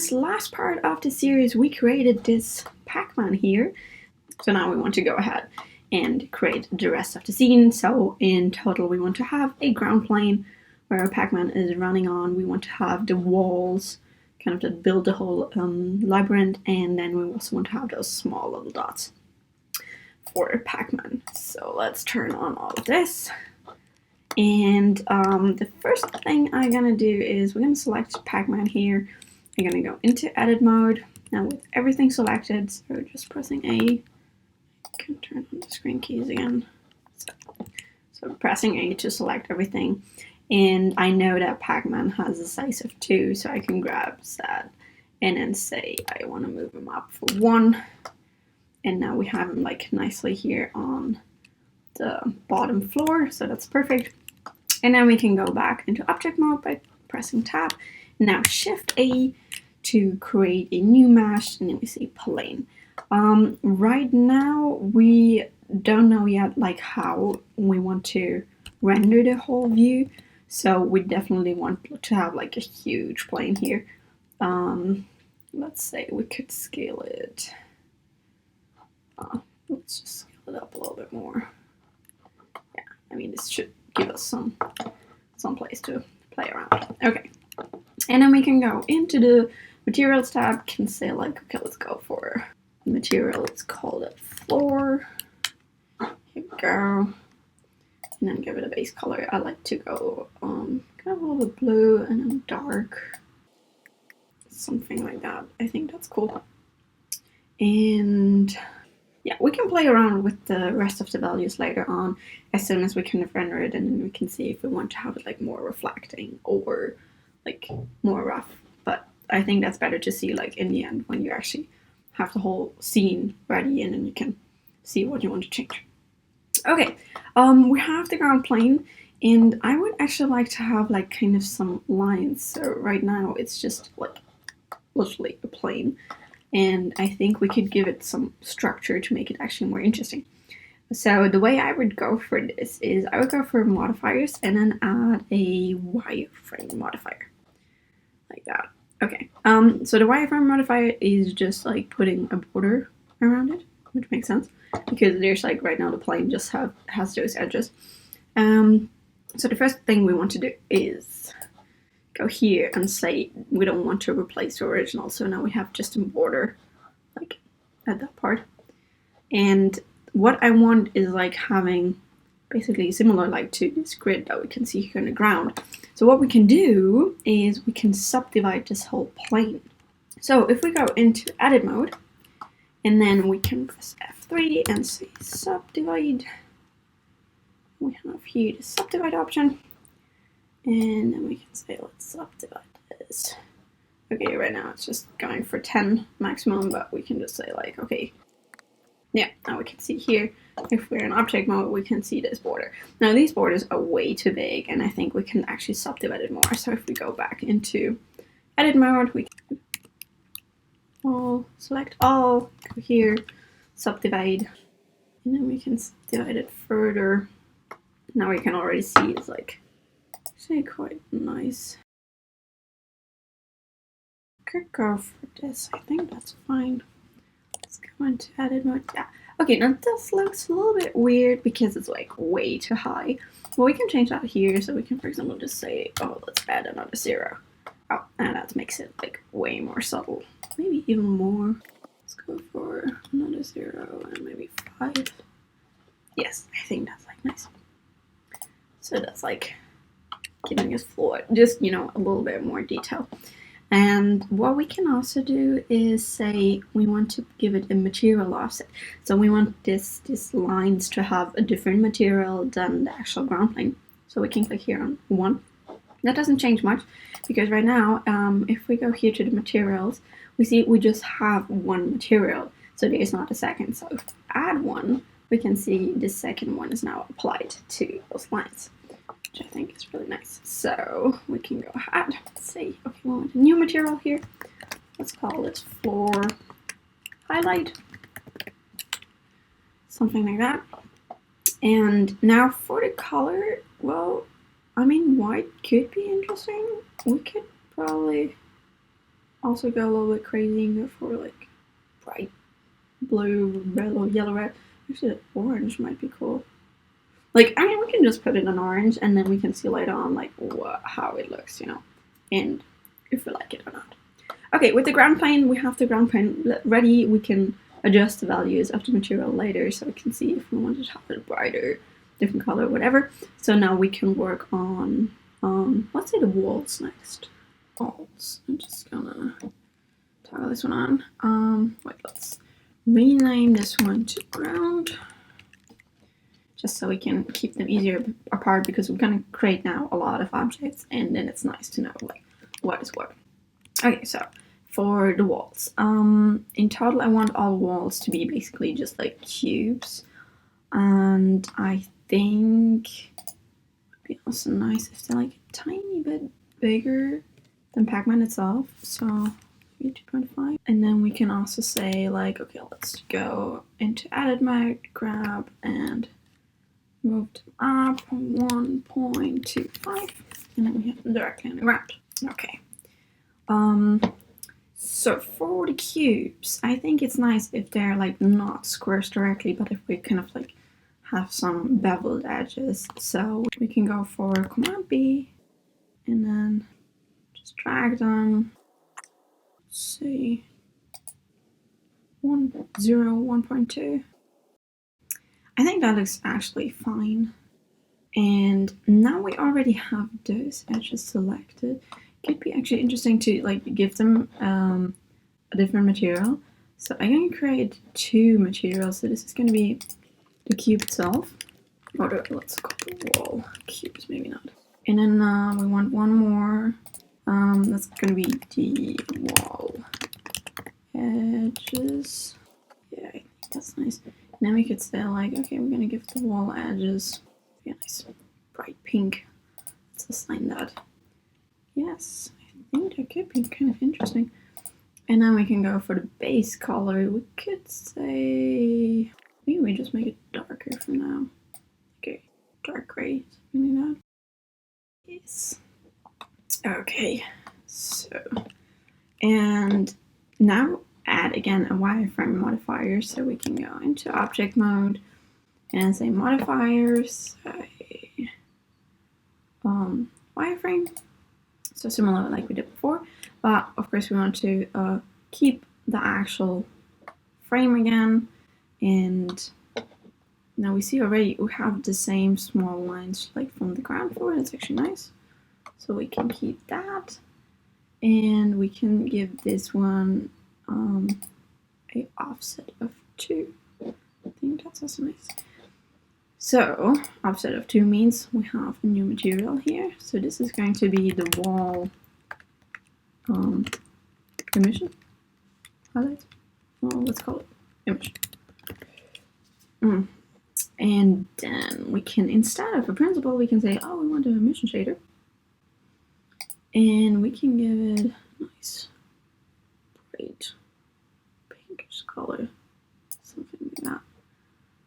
this last part of the series, we created this Pac-Man here. So now we want to go ahead and create the rest of the scene. So in total, we want to have a ground plane where Pac-Man is running on. We want to have the walls kind of that build the whole labyrinth, and then we also want to have those small little dots for Pac-Man. So let's turn on all of this. And the first thing I'm gonna do is we're gonna select Pac-Man here. I'm gonna go into edit mode. Now with everything selected, so just pressing A, I can turn on the screen keys again. So pressing A to select everything. And I know that Pac-Man has a size of 2, so I can grab that and then say I want to move him up for 1. And now we have him like nicely here on the bottom floor, so that's perfect. And then we can go back into object mode by pressing tab. Now Shift+A to create a new mesh, and then we say plane. Right now we don't know yet like how we want to render the whole view. So we definitely want to have like a huge plane here. Let's say we could scale it. Let's just scale it up a little bit more. Yeah, I mean this should give us some place to play around. Okay, and then we can go into the materials tab. Can say like, okay, let's go for material. Let's call it floor. Here we go. And then give it a base color. I like to go kind of a little bit blue and then dark. Something like that. I think that's cool. And yeah, we can play around with the rest of the values later on as soon as we kind of render it, and then we can see if we want to have it like more reflecting or like more rough. But I think that's better to see like in the end when you actually have the whole scene ready, and then you can see what you want to change. Okay, we have the ground plane, and I would actually like to have like kind of some lines. So right now it's just like literally a plane, and I think we could give it some structure to make it actually more interesting. So the way I would go for this is I would go for modifiers and then add a wireframe modifier like that. Okay, so the wireframe modifier is just like putting a border around it, which makes sense because there's like right now the plane just has those edges. So the first thing we want to do is go here and say we don't want to replace the original, so now we have just a border like at that part. And what I want is like having basically similar like to this grid that we can see here on the ground. So what we can do is we can subdivide this whole plane. So if we go into edit mode, and then we can press F3 and say subdivide. We have here the subdivide option, and then we can say let's subdivide this. Okay, right now it's just going for 10 maximum, but we can just say like, okay, yeah, now we can see here, if we're in object mode, we can see this border. Now these borders are way too big, and I think we can actually subdivide it more. So if we go back into edit mode, we can all, select all, go here, subdivide, and then we can subdivide it further. Now we can already see it's like actually quite nice. Could go for this, I think that's fine. Let's go into edit mode. Yeah. Okay, now this looks a little bit weird because it's like way too high. Well, we can change that here, so we can, for example, just say, oh, let's add another 0. Oh, and that makes it like way more subtle. Maybe even more. Let's go for another 0 and maybe 5. Yes, I think that's like nice. So that's like giving us floor, just, you know, a little bit more detail. And what we can also do is say we want to give it a material offset. So we want these lines to have a different material than the actual ground plane. So we can click here on 1. That doesn't change much because right now, if we go here to the materials, we see we just have one material. So there's not a second. So if we add one, we can see the second one is now applied to those lines, which I think is really nice. So we can go ahead and say, okay, we want a new material here. Let's call it floor highlight, something like that. And now for the color, well, I mean, white could be interesting. We could probably also go a little bit crazy and go for like bright blue, red, or yellow, red. Actually, orange might be cool. Like, I mean, we can just put it in orange and then we can see later on, like, how it looks, you know, and if we like it or not. Okay, with the ground plane, we have the ground plane ready. We can adjust the values of the material later so we can see if we want to have it brighter, different color, whatever. So now we can work on, let's say the walls next. Walls. I'm just gonna toggle this one on. Wait, let's rename this one to ground. Just so we can keep them easier apart because we're gonna create now a lot of objects and then it's nice to know like what is what. Okay, so for the walls, in total I want all walls to be basically just like cubes, and I think it'd be also nice if they're like a tiny bit bigger than Pac-Man itself, so 2.5. And then we can also say like, okay, let's go into edit mode, grab and move them up 1.25, and then we have them directly on the ground. Okay. So for the cubes, I think it's nice if they're like not squares directly, but if we kind of like have some beveled edges. So we can go for Command B and then just drag them. Let's see, 1, 0, 1.2. I think that looks actually fine. And now we already have those edges selected. Could be actually interesting to like give them a different material. So I'm going to create 2 materials. So this is going to be the cube itself, or let's call it the wall cubes, maybe not. And then we want one more. That's going to be the wall edges. Yeah, I think that's nice. And then we could say like, okay, we're going to give the wall edges a nice bright pink. Let's assign that. Yes, I think that could be kind of interesting. And then we can go for the base color. We could say, maybe we just make it darker for now. Okay, dark gray, something like that. Yes. Okay, so, and now add again a wireframe modifier. So we can go into object mode and say modifiers, say wireframe. So similar like we did before, but of course we want to keep the actual frame again. And now we see already we have the same small lines like from the ground floor. That's actually nice. So we can keep that, and we can give this one a offset of 2. I think that's also nice. So offset of 2 means we have a new material here. So this is going to be the wall emission highlight. Well, let's call it image. And then we can, instead of a principle, we can say, oh, we want an emission shader. And we can give it a nice bright pinkish color, something like that.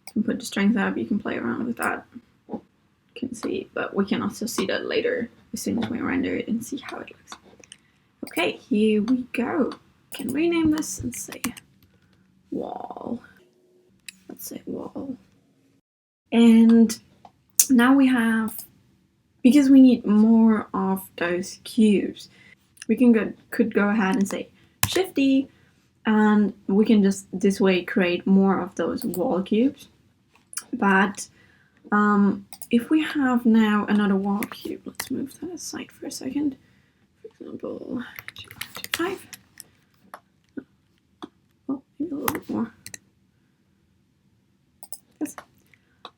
You can put the strength up, you can play around with that. You can see, but we can also see that later as soon as we render it and see how it looks. Okay, here we go. We can rename this and say wall. Let's say wall. And now we have, because we need more of those cubes, we could go ahead and say Shift+A, and we can just this way create more of those wall cubes. But if we have now another wall cube, let's move that aside for a second. For example, 2.5. Oh, maybe a little bit more. Yes.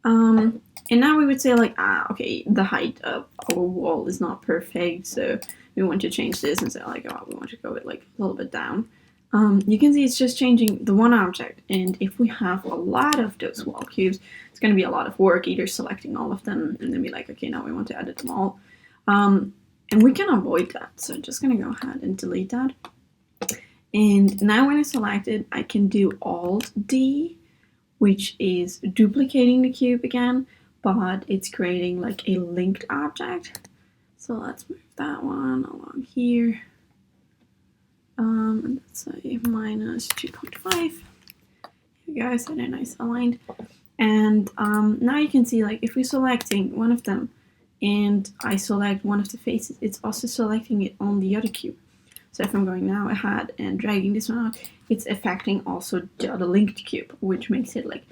And now we would say like, okay, the height of our wall is not perfect, so we want to change this and say like, oh, we want to go it like a little bit down. You can see it's just changing the one object, and if we have a lot of those wall cubes, it's going to be a lot of work either selecting all of them and then be like, okay, now we want to edit them all. And we can avoid that, so I'm just going to go ahead and delete that. And now when I select it, I can do Alt-D, which is duplicating the cube again, but it's creating like a linked object. So let's move that one along here. And let's say minus 2.5. Here we go, so they're nice aligned. And now you can see, like, if we're selecting one of them and I select one of the faces, it's also selecting it on the other cube. So if I'm going now ahead and dragging this one out, it's affecting also the other linked cube, which makes it like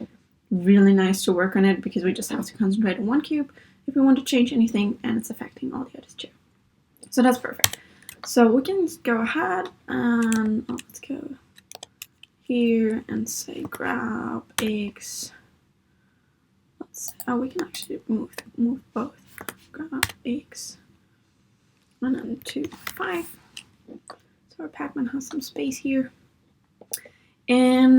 really nice to work on it, because we just have to concentrate on one cube if we want to change anything, and it's affecting all the others too. So that's perfect. So we can just go ahead and let's go here and say grab X. Let's say, oh, we can actually move both. Grab X and then 2, 5. So our Pac-Man has some space here. And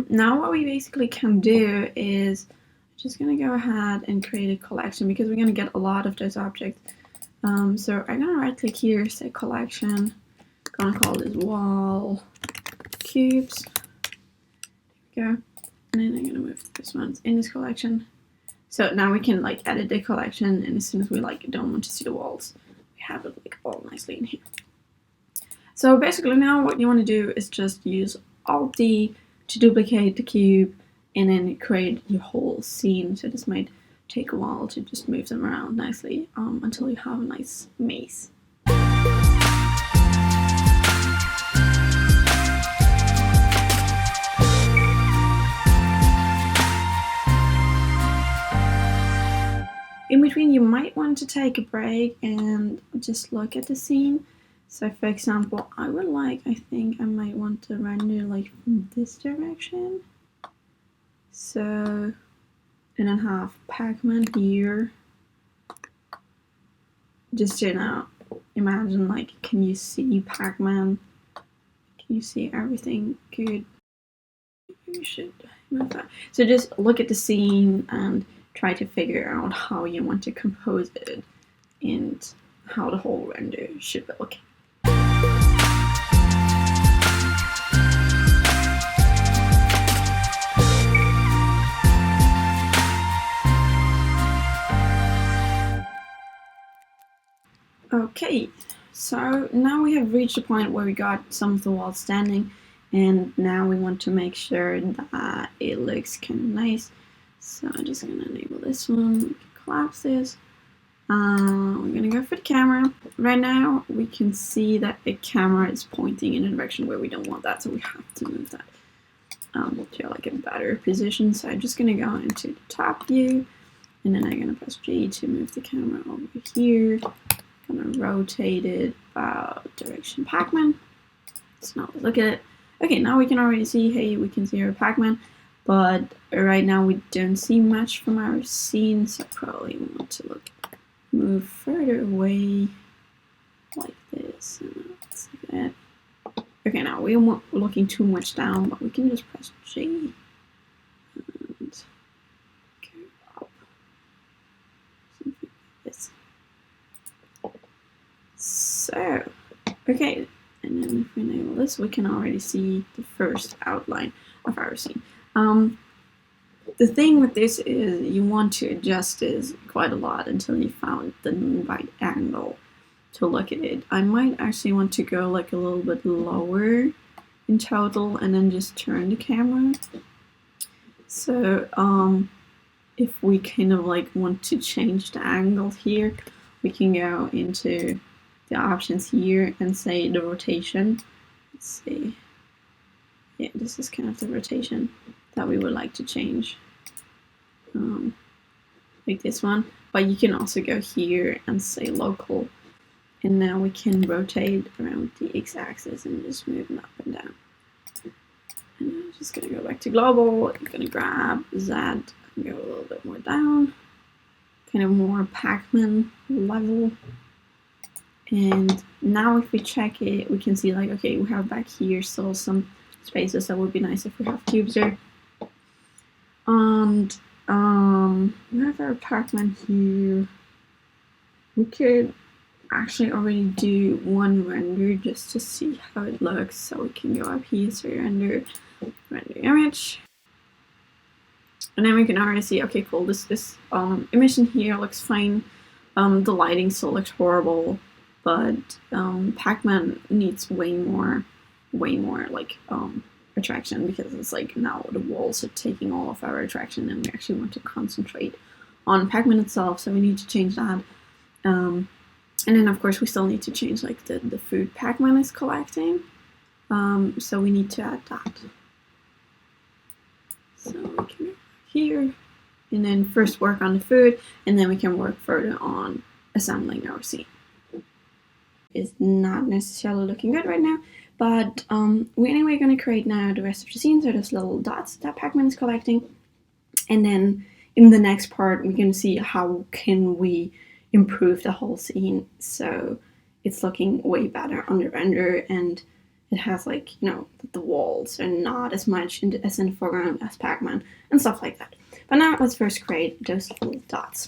now what we basically can do is just gonna go ahead and create a collection, because we're gonna get a lot of those objects. So I'm gonna right click here, say collection, gonna call this wall cubes. There we go. And then I'm gonna move this one in this collection. So now we can like edit the collection, and as soon as we like don't want to see the walls, we have it like all nicely in here. So basically now what you want to do is just use Alt-D to duplicate the cube and then create your whole scene. So this might take a while to just move them around nicely until you have a nice maze. In between, you might want to take a break and just look at the scene. So for example, I think I might want to render like from this direction. So, and then have Pac-Man here. Just, you know, imagine like, can you see Pac-Man? Can you see everything good? You should move that. So just look at the scene and try to figure out how you want to compose it and how the whole render should look. Okay, so now we have reached the point where we got some of the walls standing, and now we want to make sure that it looks kind of nice. So I'm just gonna enable this one, we can collapse this. We're gonna go for the camera. Right now we can see that the camera is pointing in a direction where we don't want that, so we have to move that to like a better position. So I'm just gonna go into the top view, and then I'm gonna press G to move the camera over here. I'm gonna rotate it about direction Pac-Man. So now let's look at it. Okay, now we can already see, hey, we can see our Pac-Man, but right now we don't see much from our scene, so probably we want to move further away like this. And let's look at that. Okay, now we won't be looking too much down, but we can just press J and go up. Something like this. So, okay, and then if we enable this, we can already see the first outline of our scene. The thing with this is you want to adjust this quite a lot until you found the right angle to look at it. I might actually want to go like a little bit lower in total and then just turn the camera. So if we kind of like want to change the angle here, we can go into the options here and say the rotation. Let's see. Yeah, this is kind of the rotation that we would like to change. Like this one. But you can also go here and say local. And now we can rotate around the x-axis and just move them up and down. And I'm just going to go back to global. I'm going to grab Z and go a little bit more down. Kind of more Pac-Man level. And now if we check it, we can see like, okay, we have back here still some spaces that would be nice if we have cubes there. And we have our Pac-Man here. We could actually already do one render just to see how it looks. So we can go up here, so render image. And then we can already see, okay, cool, this image in here looks fine. The lighting still looks horrible, but Pac-Man needs way more way more like attraction, because it's like now the walls are taking all of our attraction and we actually want to concentrate on Pac-Man itself, so we need to change that. And then of course we still need to change like the food Pac-Man is collecting, so we need to add that. So we can go here and then first work on the food, and then we can work further on assembling our scene. It's not necessarily looking good right now, but we're anyway going to create now the rest of the scene, so those little dots that Pac-Man is collecting. And then in the next part, we're going to see how can we improve the whole scene so it's looking way better on the render, and it has like, you know, the walls are not as much as in the foreground as Pac-Man and stuff like that. But now let's first create those little dots.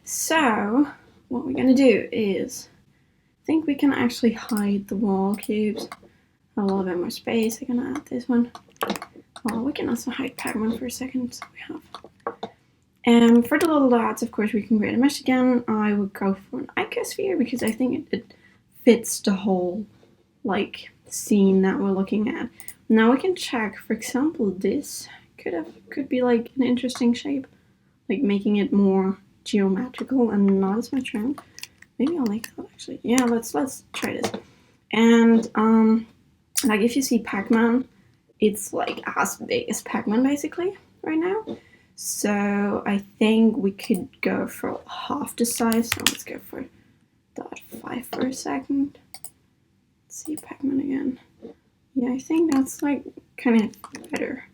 So what we're going to do is, I think we can actually hide the wall cubes. A little bit more space. I'm gonna add this one. Well, we can also hide Pac-Man for a second. So we have. And for the little dots, of course, we can create a mesh again. I would go for an icosphere because I think it fits the whole like scene that we're looking at. Now we can check. For example, this could be like an interesting shape, like making it more geometrical and not as much round. Maybe I'll like that actually. Yeah, let's try this. And like if you see Pac-Man, it's like as big as Pac-Man basically right now. So I think we could go for half the size. So let's go for .5 for a second. Let's see Pac-Man again. Yeah, I think that's like kind of better.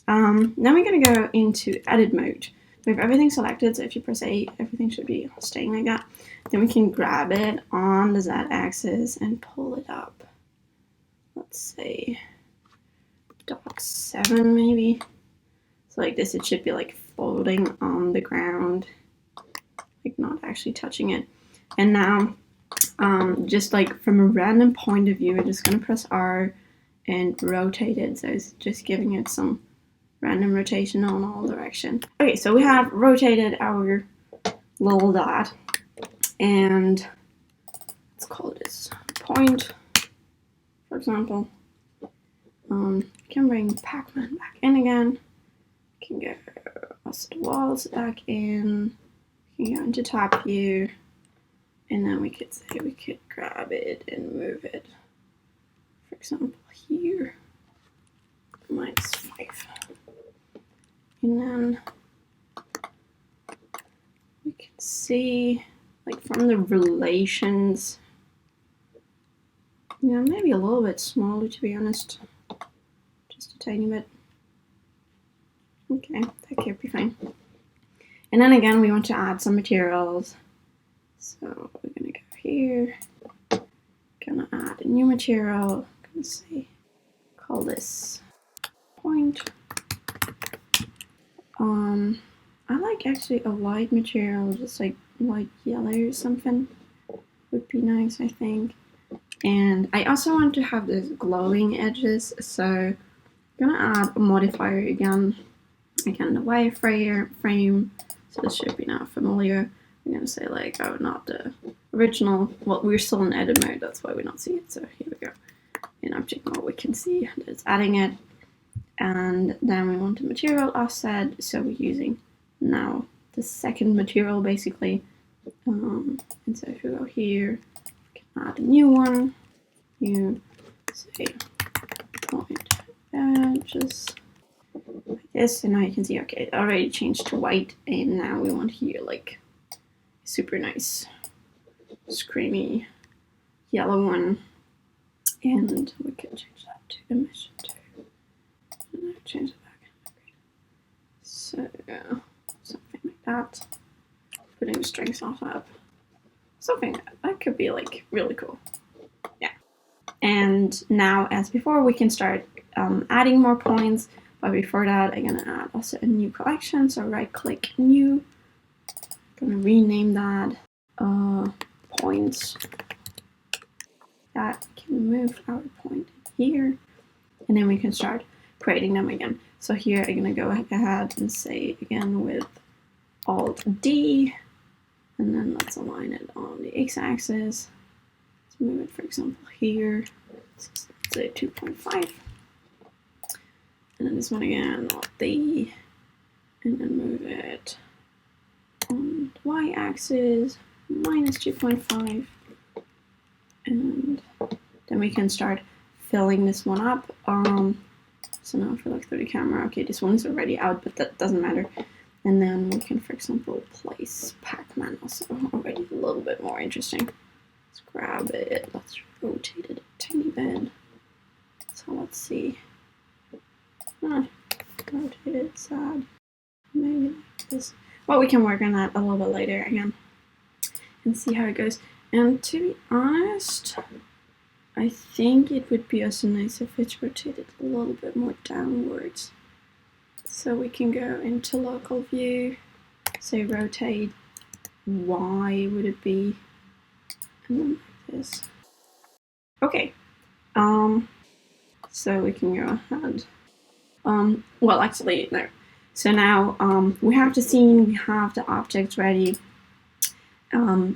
Then we're gonna go into edit mode. We have everything selected, so if you press A, everything should be staying like that. Then we can grab it on the Z-axis and pull it up. Let's say .7 maybe. So like this, it should be like floating on the ground, like not actually touching it. And now, just like from a random point of view, we're just gonna press R and rotate it. So it's just giving it some random rotation on all direction. Okay, so we have rotated our little dot, and let's call this point, for example. Can bring Pac-Man back in again. Can go also the walls back in. Can go into top view, and then we could say we could grab it and move it. For example, here, -5. And then we can see, like from the relations, yeah, maybe a little bit smaller to be honest, just a tiny bit. Okay, that could be fine. And then again, we want to add some materials. So we're gonna go here, gonna add a new material, gonna say, call this point. I like actually a light material, just like light yellow or something would be nice, I think. And I also want to have these glowing edges, so I'm gonna add a modifier again the wireframe, so this should be now familiar. I'm gonna say like, oh, not the original. Well, we're still in edit mode, that's why we don't see it, so here we go. In object mode we can see that it's adding it. And then we want the material offset, so we're using now the second material basically. And so if we go here, we can add a new one. You say point edges like this, and now you can see, okay, it already changed to white, and now we want here like super nice, screamy yellow one, and we can change that to emission too. Change it back. So something like that. Putting the strings off up. Something that could be like really cool. Yeah. And now, as before, we can start adding more points. But before that, I'm gonna add also a new collection. So right click new. I'm gonna rename that points. That can move our point here, and then we can start creating them again. So here I'm gonna go ahead and say again with Alt D, and then let's align it on the X-axis. Let's move it, for example, here. say 2.5. And then this one again, not the, and then move it on the y-axis, minus 2.5. And then we can start filling this one up. So now if we look through the camera, okay, this one is already out, but that doesn't matter. And then we can, for example, place Pac-Man also, already a little bit more interesting. Let's grab it, let's rotate it a tiny bit. So let's see. Rotate it, sad. Maybe like this. Well, we can work on that a little bit later again and see how it goes. And to be honest, I think it would be also nice if it's rotated a little bit more downwards. So we can go into local view, say rotate Y would it be, and then like this. Okay, so we can go ahead. Well, actually, no. So now we have the scene, we have the objects ready.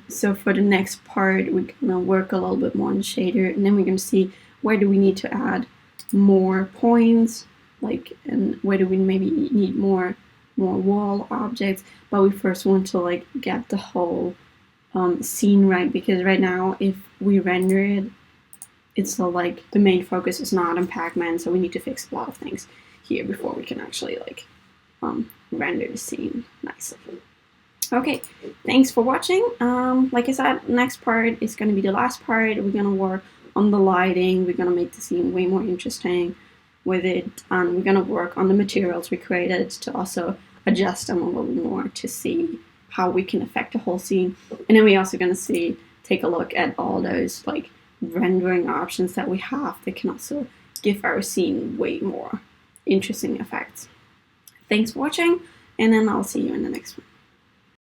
So for the next part, we're gonna work a little bit more on the shader, and then we're gonna see where do we need to add more points, like, and where do we maybe need more wall objects. But we first want to like get the whole scene right, because right now if we render it, it's still like the main focus is not on Pac-Man, so we need to fix a lot of things here before we can actually like render the scene nicely. Okay, thanks for watching. Like I said, next part is going to be the last part. We're going to work on the lighting. We're going to make the scene way more interesting with it. And we're going to work on the materials we created to also adjust them a little more to see how we can affect the whole scene. And then we're also going to take a look at all those like rendering options that we have that can also give our scene way more interesting effects. Thanks for watching, and then I'll see you in the next one.